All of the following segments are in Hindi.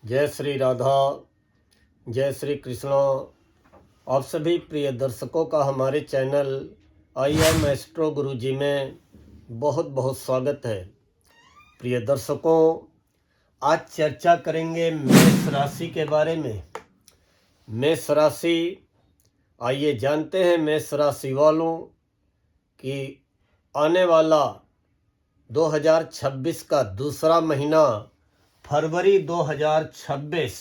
जय श्री राधा, जय श्री कृष्णा। आप सभी प्रिय दर्शकों का हमारे चैनल आई एम एस्ट्रो गुरुजी में बहुत बहुत स्वागत है। प्रिय दर्शकों, आज चर्चा करेंगे मेष राशि के बारे में। मेष राशि, आइए जानते हैं मेष राशि वालों कि आने वाला 2026 का दूसरा महीना फरवरी 2026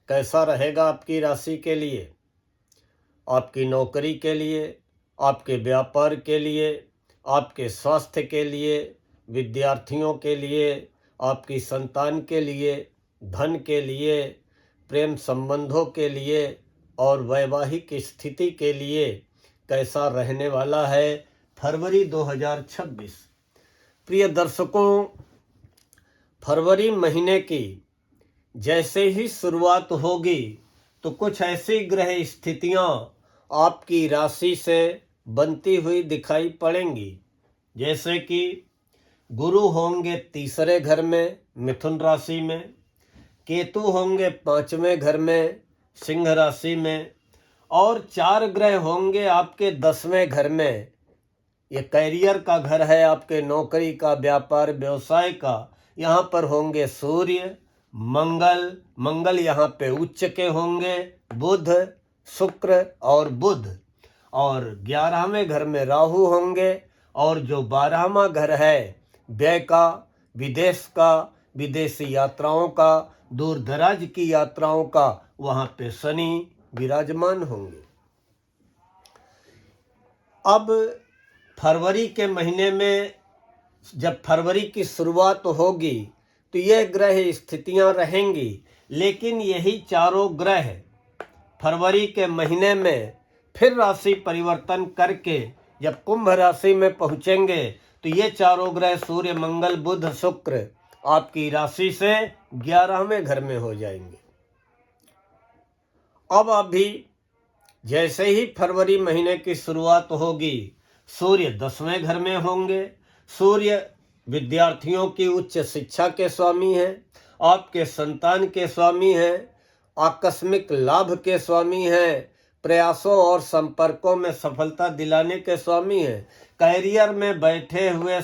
कैसा रहेगा आपकी राशि के लिए, आपकी नौकरी के लिए, आपके व्यापार के लिए, आपके स्वास्थ्य के लिए, विद्यार्थियों के लिए, आपकी संतान के लिए, धन के लिए, प्रेम संबंधों के लिए और वैवाहिक स्थिति के लिए कैसा रहने वाला है फरवरी 2026। प्रिय दर्शकों, फरवरी महीने की जैसे ही शुरुआत होगी तो कुछ ऐसी ग्रह स्थितियां आपकी राशि से बनती हुई दिखाई पड़ेंगी। जैसे कि गुरु होंगे तीसरे घर में मिथुन राशि में, केतु होंगे पांचवें घर में सिंह राशि में, और 4 ग्रह होंगे आपके 10वें घर में। ये कैरियर का घर है, आपके नौकरी का, व्यापार व्यवसाय का। यहाँ पर होंगे सूर्य, मंगल यहाँ पे उच्च के होंगे, बुध, शुक्र और बुध, और 11वें घर में राहु होंगे, और जो 12वां घर है व्यय का, विदेश का, विदेशी यात्राओं का, दूर दराज की यात्राओं का, वहाँ पे शनि विराजमान होंगे। अब फरवरी के महीने में जब फरवरी की शुरुआत होगी तो ये ग्रह स्थितियां रहेंगी, लेकिन यही चारों ग्रह फरवरी के महीने में फिर राशि परिवर्तन करके जब कुंभ राशि में पहुंचेंगे तो ये चारों ग्रह सूर्य, मंगल, बुध, शुक्र आपकी राशि से 11वें घर में हो जाएंगे। अब अभी जैसे ही फरवरी महीने की शुरुआत होगी, सूर्य 10वें घर में होंगे। सूर्य विद्यार्थियों की उच्च शिक्षा के स्वामी हैं, आपके संतान के स्वामी हैं, आकस्मिक लाभ के स्वामी हैं, प्रयासों और संपर्कों में सफलता दिलाने के स्वामी हैं। कैरियर में बैठे हुए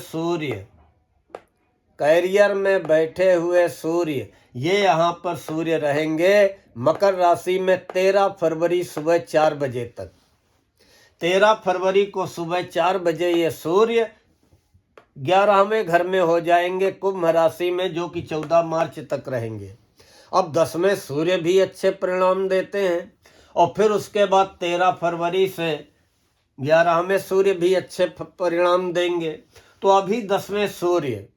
सूर्य ये यहाँ पर सूर्य रहेंगे मकर राशि में 13 फरवरी सुबह 4 बजे तक। 13 फरवरी को सुबह 4 बजे ये सूर्य 11वें घर में हो जाएंगे कुंभ राशि में, जो कि 14 मार्च तक रहेंगे। अब 10वें सूर्य भी अच्छे परिणाम देते हैं, और फिर उसके बाद 13 फरवरी से 11वें सूर्य भी अच्छे परिणाम देंगे। तो अभी 10वें सूर्य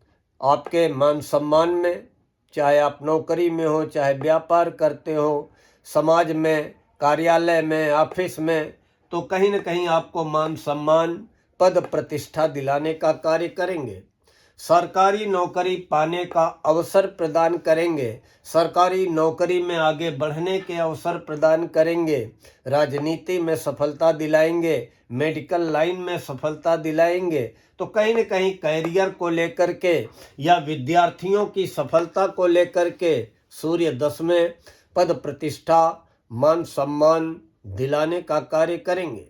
आपके मान सम्मान में, चाहे आप नौकरी में हो, चाहे व्यापार करते हो, समाज में, कार्यालय में, ऑफिस में, तो कहीं न कहीं आपको मान सम्मान, पद प्रतिष्ठा दिलाने का कार्य करेंगे। सरकारी नौकरी पाने का अवसर प्रदान करेंगे, सरकारी नौकरी में आगे बढ़ने के अवसर प्रदान करेंगे, राजनीति में सफलता दिलाएंगे, मेडिकल लाइन में सफलता दिलाएंगे। तो कहीं न कहीं कैरियर को लेकर के या विद्यार्थियों की सफलता को लेकर के सूर्य 10वें पद प्रतिष्ठा, मान सम्मान दिलाने का कार्य करेंगे।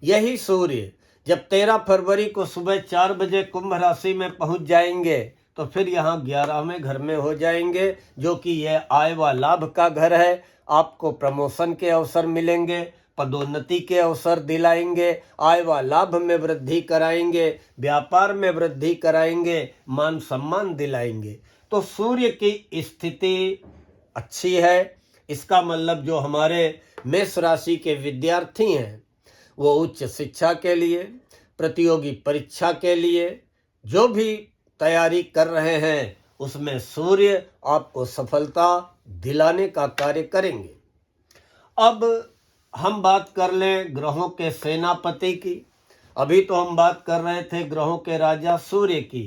यही सूर्य जब 13 फरवरी को सुबह 4 बजे कुंभ राशि में पहुंच जाएंगे तो फिर यहाँ 11वें घर में हो जाएंगे, जो कि यह आय व लाभ का घर है। आपको प्रमोशन के अवसर मिलेंगे, पदोन्नति के अवसर दिलाएंगे, आय व लाभ में वृद्धि कराएंगे, व्यापार में वृद्धि कराएंगे, मान सम्मान दिलाएंगे। तो सूर्य की स्थिति अच्छी है। इसका मतलब जो हमारे मेष राशि के विद्यार्थी हैं वो उच्च शिक्षा के लिए, प्रतियोगी परीक्षा के लिए जो भी तैयारी कर रहे हैं उसमें सूर्य आपको सफलता दिलाने का कार्य करेंगे। अब हम बात कर लें ग्रहों के सेनापति की। अभी तो हम बात कर रहे थे ग्रहों के राजा सूर्य की।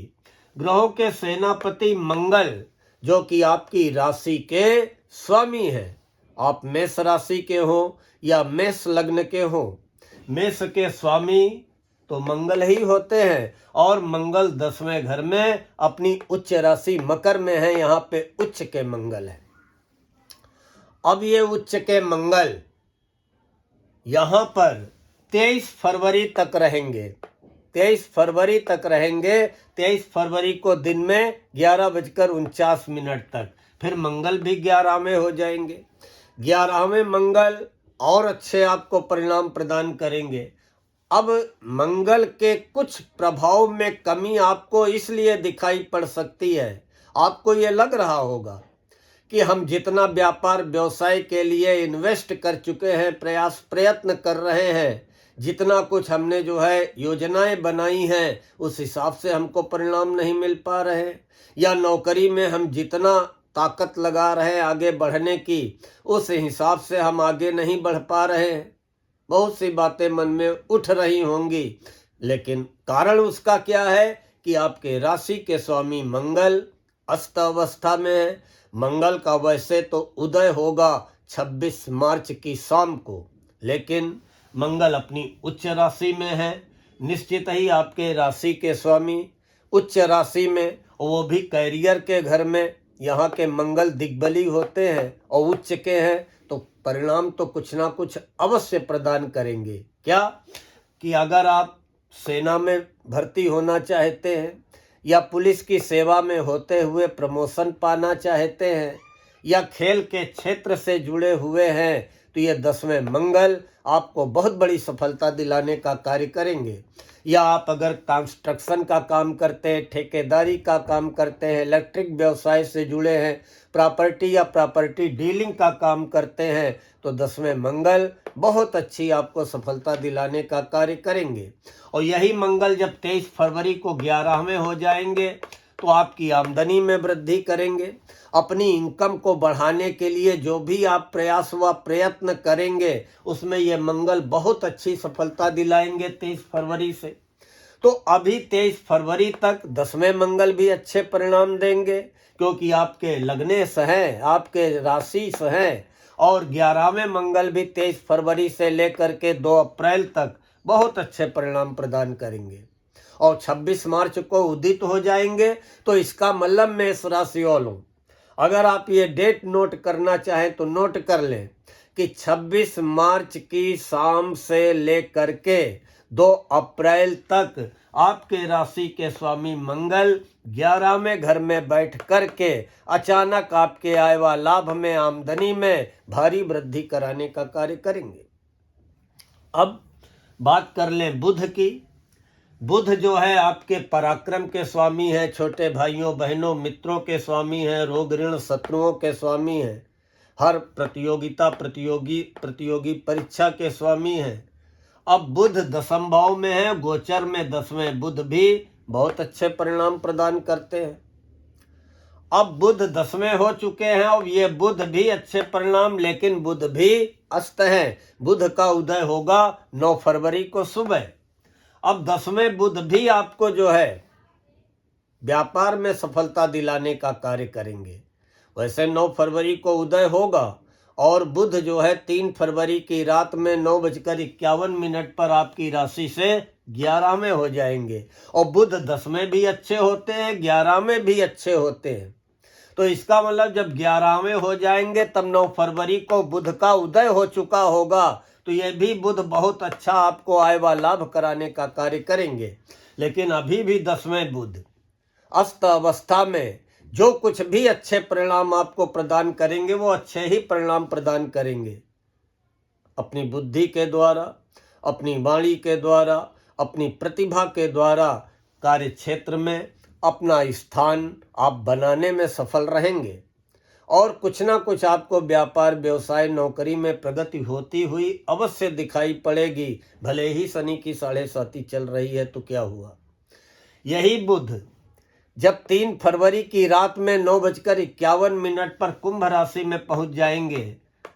ग्रहों के सेनापति मंगल, जो कि आपकी राशि के स्वामी हैं। आप मेष राशि के हो या मेष लग्न के हो, मेष के स्वामी तो मंगल ही होते हैं, और मंगल 10वें घर में अपनी उच्च राशि मकर में है, यहाँ पे उच्च के मंगल है। अब ये उच्च के मंगल यहाँ पर 23 फरवरी तक रहेंगे। 23 फरवरी तक रहेंगे। 23 फरवरी को दिन में 11:49 तक फिर मंगल भी 11वें हो जाएंगे। 11वें मंगल और अच्छे आपको परिणाम प्रदान करेंगे। अब मंगल के कुछ प्रभाव में कमी आपको इसलिए दिखाई पड़ सकती है। आपको ये लग रहा होगा कि हम जितना व्यापार व्यवसाय के लिए इन्वेस्ट कर चुके हैं, प्रयत्न कर रहे हैं, जितना कुछ हमने जो है योजनाएं बनाई हैं, उस हिसाब से हमको परिणाम नहीं मिल पा रहे, या नौकरी में हम जितना ताकत लगा रहे हैं आगे बढ़ने की, उस हिसाब से हम आगे नहीं बढ़ पा रहे हैं। बहुत सी बातें मन में उठ रही होंगी, लेकिन कारण उसका क्या है कि आपके राशि के स्वामी मंगल अस्त अवस्था में है। मंगल का वैसे तो उदय होगा 26 मार्च की शाम को, लेकिन मंगल अपनी उच्च राशि में है। निश्चित ही आपके राशि के स्वामी उच्च राशि में, वो भी कैरियर के घर में, यहाँ के मंगल दिग्बली होते हैं और उच्च के हैं, तो परिणाम तो कुछ ना कुछ अवश्य प्रदान करेंगे। क्या कि अगर आप सेना में भर्ती होना चाहते हैं, या पुलिस की सेवा में होते हुए प्रमोशन पाना चाहते हैं, या खेल के क्षेत्र से जुड़े हुए हैं, तो ये 10वें मंगल आपको बहुत बड़ी सफलता दिलाने का कार्य करेंगे। या आप अगर कंस्ट्रक्शन का काम करते हैं, ठेकेदारी का काम करते हैं, इलेक्ट्रिक व्यवसाय से जुड़े हैं, प्रॉपर्टी या प्रॉपर्टी डीलिंग का काम करते हैं, तो 10वें मंगल बहुत अच्छी आपको सफलता दिलाने का कार्य करेंगे। और यही मंगल जब 23 फरवरी को 11वें हो जाएंगे, तो आपकी आमदनी में वृद्धि करेंगे। अपनी इनकम को बढ़ाने के लिए जो भी आप प्रयास व प्रयत्न करेंगे, उसमें ये मंगल बहुत अच्छी सफलता दिलाएंगे 23 फरवरी से। तो अभी 23 फरवरी तक 10वें मंगल भी अच्छे परिणाम देंगे, क्योंकि आपके लग्ने से हैं, आपके राशि से हैं, और 11वें मंगल भी 23 फरवरी से लेकर के 2 अप्रैल तक बहुत अच्छे परिणाम प्रदान करेंगे, और 26 मार्च को उदित हो जाएंगे। तो इसका मतलब मेष राशि वालों, अगर आप ये डेट नोट करना चाहें तो नोट कर लें कि 26 मार्च की शाम से लेकर के 2 अप्रैल तक आपके राशि के स्वामी मंगल 11वें घर में बैठ करके अचानक आपके आय व लाभ में, आमदनी में भारी वृद्धि कराने का कार्य करेंगे। अब बात कर लें बुध की। बुध जो है आपके पराक्रम के स्वामी है, छोटे भाइयों बहनों मित्रों के स्वामी है, रोग ऋण शत्रुओं के स्वामी है, हर प्रतियोगी परीक्षा के स्वामी है। अब बुध 10वें भाव में है, गोचर में 10वें बुध भी बहुत अच्छे परिणाम प्रदान करते हैं। अब बुध 10वें हो चुके हैं, अब ये बुध भी अच्छे परिणाम, लेकिन बुध भी अस्त है। बुध का उदय होगा 9 फरवरी को सुबह। अब 10वें बुध भी आपको जो है व्यापार में सफलता दिलाने का कार्य करेंगे। वैसे 9 फरवरी को उदय होगा, और बुध जो है 3 फरवरी की रात में 9:51 पर आपकी राशि से 11वें हो जाएंगे। और बुध 10वें भी अच्छे होते हैं, 11वें भी अच्छे होते हैं। तो इसका मतलब जब 11वें हो जाएंगे तब 9 फरवरी को बुध का उदय हो चुका होगा, तो ये भी बुध बहुत अच्छा आपको आय व लाभ कराने का कार्य करेंगे। लेकिन अभी भी 10वें बुध अस्त अवस्था में जो कुछ भी अच्छे परिणाम आपको प्रदान करेंगे, वो अच्छे ही परिणाम प्रदान करेंगे। अपनी बुद्धि के द्वारा, अपनी वाणी के द्वारा, अपनी प्रतिभा के द्वारा कार्य क्षेत्र में अपना स्थान आप बनाने में सफल रहेंगे, और कुछ ना कुछ आपको व्यापार व्यवसाय नौकरी में प्रगति होती हुई अवश्य दिखाई पड़ेगी। भले ही शनि की 7.5 चल रही है तो क्या हुआ। यही बुध जब 3 फरवरी की रात में 9:51 पर कुंभ राशि में पहुंच जाएंगे,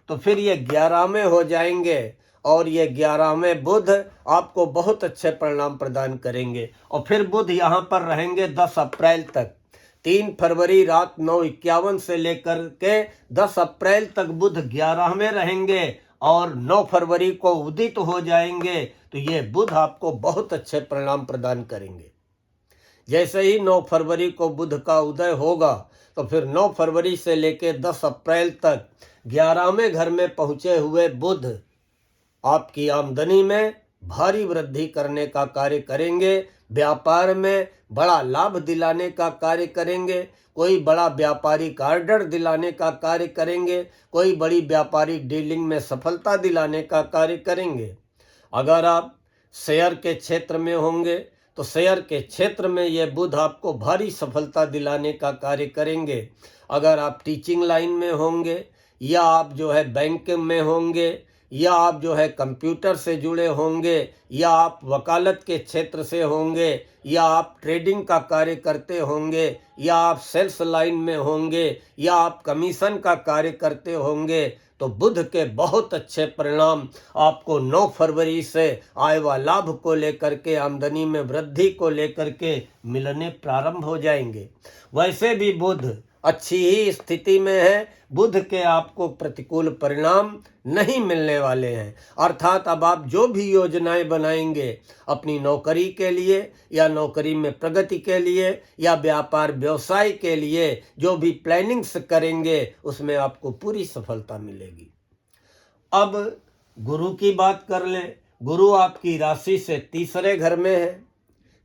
तो फिर ये 11वें हो जाएंगे, और ये 11वें बुध आपको बहुत अच्छे परिणाम प्रदान करेंगे। और फिर बुध यहाँ पर रहेंगे 10 अप्रैल तक। 3 फरवरी रात 9:51 से लेकर के 10 अप्रैल तक बुध 11वें रहेंगे, और 9 फरवरी को उदित हो जाएंगे तो ये बुध आपको बहुत अच्छे परिणाम प्रदान करेंगे। जैसे ही 9 फरवरी को बुध का उदय होगा तो फिर 9 फरवरी से लेकर 10 अप्रैल तक 11वें घर में पहुंचे हुए बुध आपकी आमदनी में भारी वृद्धि करने का कार्य करेंगे। व्यापार में बड़ा लाभ दिलाने का कार्य करेंगे। कोई बड़ा व्यापारिक ऑर्डर दिलाने का कार्य करेंगे। कोई बड़ी व्यापारिक डीलिंग में सफलता दिलाने का कार्य करेंगे। अगर आप शेयर के क्षेत्र में होंगे तो शेयर के क्षेत्र में ये बुध आपको भारी सफलता दिलाने का कार्य करेंगे। अगर आप टीचिंग लाइन में होंगे या आप जो है बैंक में होंगे या आप जो है कंप्यूटर से जुड़े होंगे या आप वकालत के क्षेत्र से होंगे या आप ट्रेडिंग का कार्य करते होंगे या आप सेल्स लाइन में होंगे या आप कमीशन का कार्य करते होंगे तो बुध के बहुत अच्छे परिणाम आपको 9 फरवरी से आय व लाभ को लेकर के, आमदनी में वृद्धि को लेकर के मिलने प्रारंभ हो जाएंगे। वैसे भी बुध अच्छी ही स्थिति में है। बुध के आपको प्रतिकूल परिणाम नहीं मिलने वाले हैं। अर्थात अब आप जो भी योजनाएं बनाएंगे अपनी नौकरी के लिए या नौकरी में प्रगति के लिए या व्यापार व्यवसाय के लिए जो भी प्लानिंग्स करेंगे उसमें आपको पूरी सफलता मिलेगी। अब गुरु की बात कर लें। गुरु आपकी राशि से तीसरे घर में है।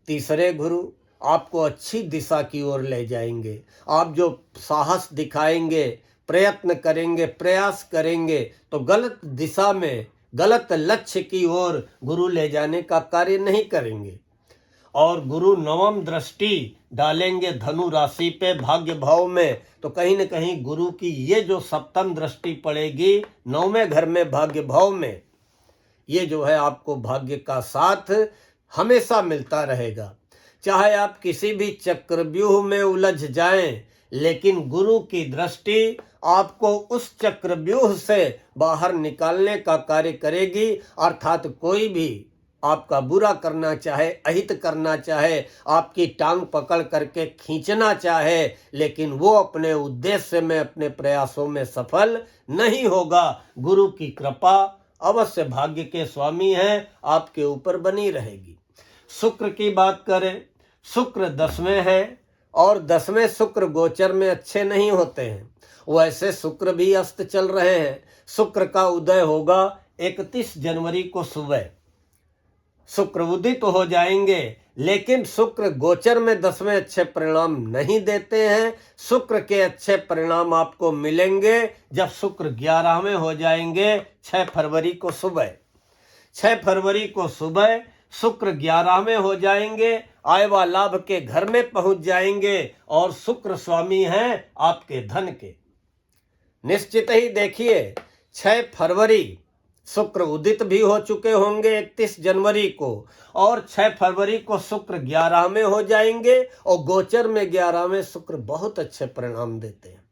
तीसरे गुरु आपको अच्छी दिशा की ओर ले जाएंगे। आप जो साहस दिखाएंगे, प्रयत्न करेंगे, प्रयास करेंगे तो गलत दिशा में, गलत लक्ष्य की ओर गुरु ले जाने का कार्य नहीं करेंगे। और गुरु नवम दृष्टि डालेंगे धनु राशि पे भाग्य भाव में तो कहीं न कहीं गुरु की ये जो सप्तम दृष्टि पड़ेगी 9वें घर में भाग्य भाव में, ये जो है आपको भाग्य का साथ हमेशा मिलता रहेगा। चाहे आप किसी भी चक्रव्यूह में उलझ जाएं, लेकिन गुरु की दृष्टि आपको उस चक्रव्यूह से बाहर निकालने का कार्य करेगी। अर्थात कोई भी आपका बुरा करना चाहे, अहित करना चाहे, आपकी टांग पकड़ करके खींचना चाहे, लेकिन वो अपने उद्देश्य में, अपने प्रयासों में सफल नहीं होगा। गुरु की कृपा अवश्य, भाग्य के स्वामी हैं, आपके ऊपर बनी रहेगी। शुक्र की बात करें, शुक्र 10वें है और 10वें शुक्र गोचर में अच्छे नहीं होते हैं। वैसे शुक्र भी अस्त चल रहे हैं। शुक्र का उदय होगा 31 जनवरी को सुबह। शुक्र उदित हो जाएंगे, लेकिन शुक्र गोचर में 10वें अच्छे परिणाम नहीं देते हैं। शुक्र के अच्छे परिणाम आपको मिलेंगे जब शुक्र 11वें हो जाएंगे 6 फरवरी को सुबह। 6 फरवरी को सुबह शुक्र 11वें हो जाएंगे, आय व लाभ के घर में पहुंच जाएंगे और शुक्र स्वामी हैं आपके धन के। निश्चित ही देखिए 6 फरवरी शुक्र उदित भी हो चुके होंगे 31 जनवरी को और 6 फरवरी को शुक्र 11वें हो जाएंगे और गोचर में 11वें शुक्र बहुत अच्छे परिणाम देते हैं।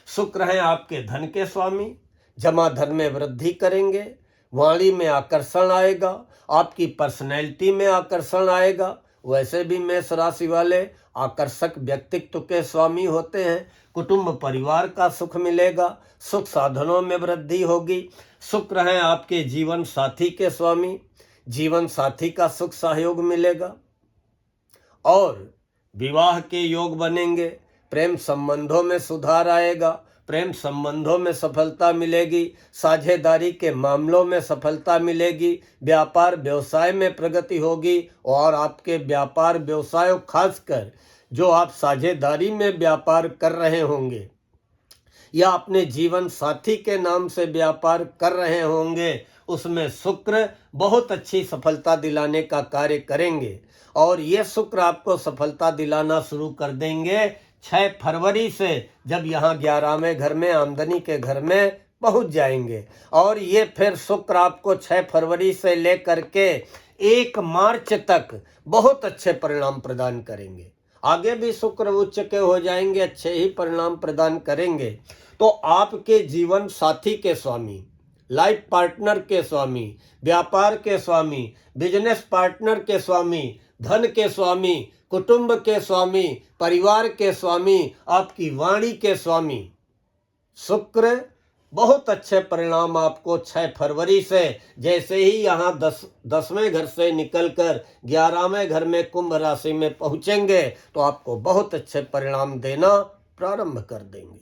शुक्र हैं आपके धन के स्वामी, जमा धन में वृद्धि करेंगे, वाणी में आकर्षण आएगा, आपकी पर्सनैलिटी में आकर्षण आएगा। वैसे भी मेष राशि वाले आकर्षक व्यक्तित्व के स्वामी होते हैं। कुटुंब परिवार का सुख मिलेगा, सुख साधनों में वृद्धि होगी। शुक्र हैं आपके जीवन साथी के स्वामी, जीवन साथी का सुख सहयोग मिलेगा और विवाह के योग बनेंगे। प्रेम संबंधों में सुधार आएगा, प्रेम संबंधों में सफलता मिलेगी, साझेदारी के मामलों में सफलता मिलेगी, व्यापार व्यवसाय में प्रगति होगी और आपके व्यापार व्यवसाय खासकर जो आप साझेदारी में व्यापार कर रहे होंगे या अपने जीवन साथी के नाम से व्यापार कर रहे होंगे, उसमें शुक्र बहुत अच्छी सफलता दिलाने का कार्य करेंगे और ये शुक्र आपको सफलता दिलाना शुरू कर देंगे 6 फरवरी से, जब यहाँ 11वें घर में, आमदनी के घर में पहुँच जाएंगे। और ये फिर शुक्र आपको 6 फरवरी से लेकर के 1 मार्च तक बहुत अच्छे परिणाम प्रदान करेंगे। आगे भी शुक्र उच्च के हो जाएंगे, अच्छे ही परिणाम प्रदान करेंगे। तो आपके जीवन साथी के स्वामी, लाइफ पार्टनर के स्वामी, व्यापार के स्वामी, बिजनेस पार्टनर के स्वामी, धन के स्वामी, कुटुंब के स्वामी, परिवार के स्वामी, आपकी वाणी के स्वामी शुक्र बहुत अच्छे परिणाम आपको 6 फरवरी से, जैसे ही यहाँ 10वें घर से निकलकर 11वें घर में कुंभ राशि में पहुँचेंगे तो आपको बहुत अच्छे परिणाम देना प्रारंभ कर देंगे।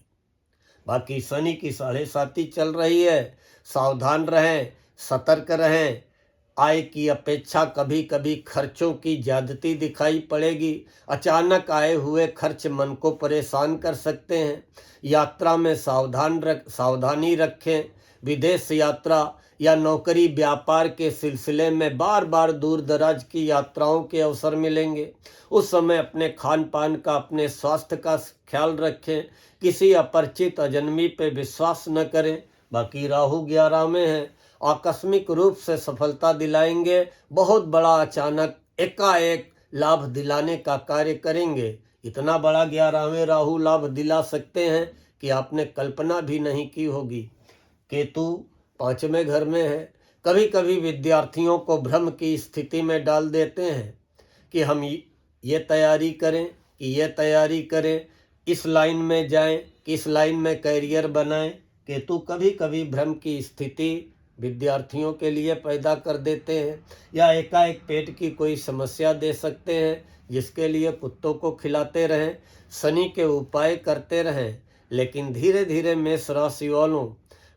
बाकी शनि की 7.5 चल रही है, सावधान रहें, सतर्क रहें। आय की अपेक्षा कभी कभी खर्चों की ज्यादती दिखाई पड़ेगी। अचानक आए हुए खर्च मन को परेशान कर सकते हैं। यात्रा में सावधानी रखें। विदेश यात्रा या नौकरी व्यापार के सिलसिले में बार बार दूर दराज की यात्राओं के अवसर मिलेंगे। उस समय अपने खान पान का, अपने स्वास्थ्य का ख्याल रखें। किसी अपरिचित अजनबी पे विश्वास न करें। बाकी राहु 11 में है, आकस्मिक रूप से सफलता दिलाएंगे। बहुत बड़ा अचानक एकाएक लाभ दिलाने का कार्य करेंगे। इतना बड़ा 11वें राहु लाभ दिला सकते हैं कि आपने कल्पना भी नहीं की होगी। केतु 5वें घर में है। कभी कभी विद्यार्थियों को भ्रम की स्थिति में डाल देते हैं कि हम ये तैयारी करें कि ये तैयारी करें, इस लाइन में जाएं, किस लाइन में कैरियर बनाएं। केतु कभी कभी भ्रम की स्थिति विद्यार्थियों के लिए पैदा कर देते हैं या एकाएक पेट की कोई समस्या दे सकते हैं, जिसके लिए कुत्तों को खिलाते रहें, शनि के उपाय करते रहें। लेकिन धीरे धीरे मेष राशि वालों,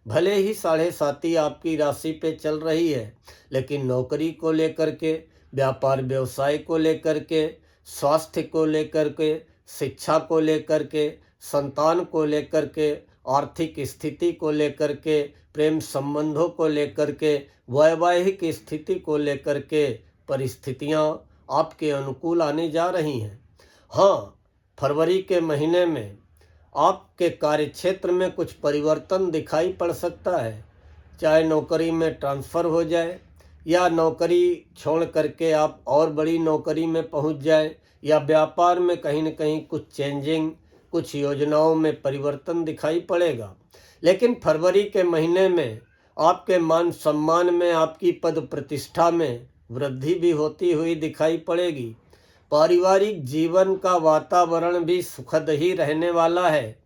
भले ही 7.5 आपकी राशि पे चल रही है, लेकिन नौकरी को लेकर के, व्यापार व्यवसाय को लेकर के, स्वास्थ्य को लेकर के, शिक्षा को लेकर के, संतान को लेकर के, आर्थिक स्थिति को लेकर के, प्रेम संबंधों को लेकर के, वैवाहिक स्थिति को लेकर के परिस्थितियां आपके अनुकूल आने जा रही हैं। हाँ, फरवरी के महीने में आपके कार्यक्षेत्र में कुछ परिवर्तन दिखाई पड़ सकता है। चाहे नौकरी में ट्रांसफ़र हो जाए या नौकरी छोड़ करके आप और बड़ी नौकरी में पहुंच जाए, या व्यापार में कहीं न कहीं कुछ चेंजिंग, कुछ योजनाओं में परिवर्तन दिखाई पड़ेगा। लेकिन फरवरी के महीने में आपके मान सम्मान में, आपकी पद प्रतिष्ठा में वृद्धि भी होती हुई दिखाई पड़ेगी। पारिवारिक जीवन का वातावरण भी सुखद ही रहने वाला है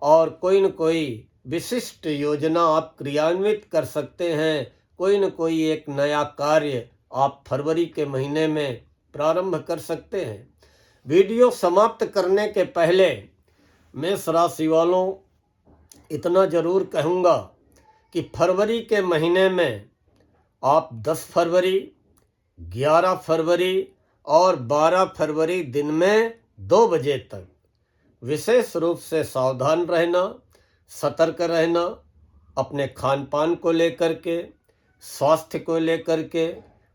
और कोई न कोई विशिष्ट योजना आप क्रियान्वित कर सकते हैं। कोई न कोई एक नया कार्य आप फरवरी के महीने में प्रारंभ कर सकते हैं। वीडियो समाप्त करने के पहले मेष राशि वालों, इतना जरूर कहूँगा कि फरवरी के महीने में आप 10 फरवरी, 11 फरवरी और 12 फरवरी दिन में 2 बजे तक विशेष रूप से सावधान रहना, सतर्क रहना। अपने खान पान को लेकर के, स्वास्थ्य को लेकर के,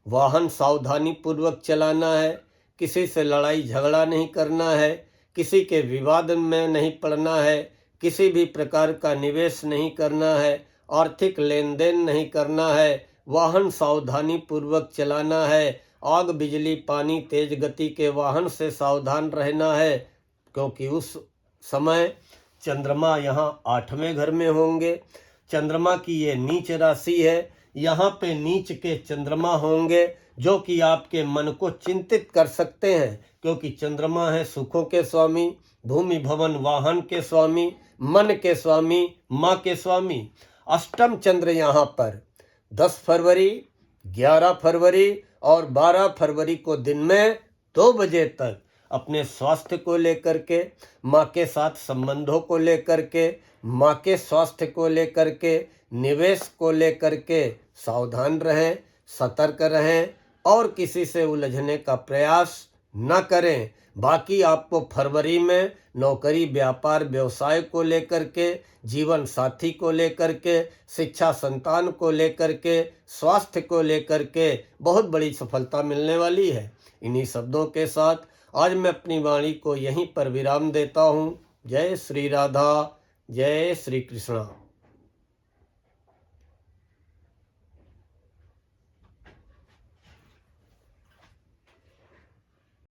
वाहन सावधानी पूर्वक चलाना है। किसी से लड़ाई झगड़ा नहीं करना है, किसी के विवाद में नहीं पड़ना है, किसी भी प्रकार का निवेश नहीं करना है, आर्थिक लेन देन नहीं करना है, वाहन सावधानी पूर्वक चलाना है। आग, बिजली, पानी, तेज गति के वाहन से सावधान रहना है, क्योंकि उस समय चंद्रमा यहाँ 8वें घर में होंगे। चंद्रमा की ये नीच राशि है, यहाँ पे नीच के चंद्रमा होंगे जो कि आपके मन को चिंतित कर सकते हैं, क्योंकि चंद्रमा है सुखों के स्वामी, भूमि भवन वाहन के स्वामी, मन के स्वामी, माँ के स्वामी। अष्टम चंद्र यहाँ पर 10 फरवरी, 11 फरवरी और 12 फरवरी को दिन में 2 बजे तक अपने स्वास्थ्य को लेकर के, माँ के साथ संबंधों को लेकर के, माँ के स्वास्थ्य को लेकर के, निवेश को लेकर के सावधान रहें, सतर्क रहें और किसी से उलझने का प्रयास न करें। बाकी आपको फरवरी में नौकरी, व्यापार, व्यवसाय को लेकर के, जीवन साथी को लेकर के, शिक्षा, संतान को लेकर के, स्वास्थ्य को लेकर के बहुत बड़ी सफलता मिलने वाली है। इन्हीं शब्दों के साथ आज मैं अपनी वाणी को यहीं पर विराम देता हूँ। जय श्री राधा, जय श्री कृष्णा।